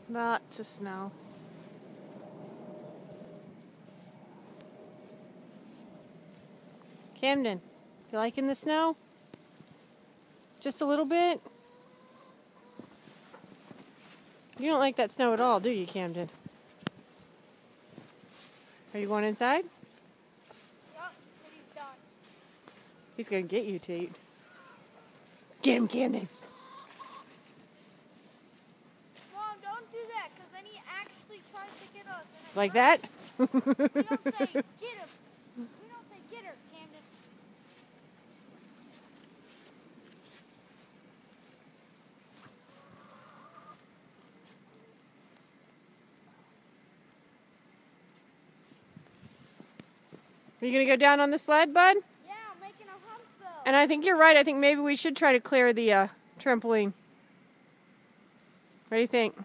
Lots of snow. Camden, you liking the snow? Just a little bit? You don't like that snow at all, do you, Camden? Are you going inside? Yup, but he's done. He's going to get you, Tate. Get him, Camden. Mom, don't do that, because then he actually tries to get us. Like that? We don't say, get him. We don't say, get her, Camden. Are you going to go down on the sled, bud? Yeah, I'm making a hump, though. And I think you're right. I think maybe we should try to clear the trampoline. What do you think?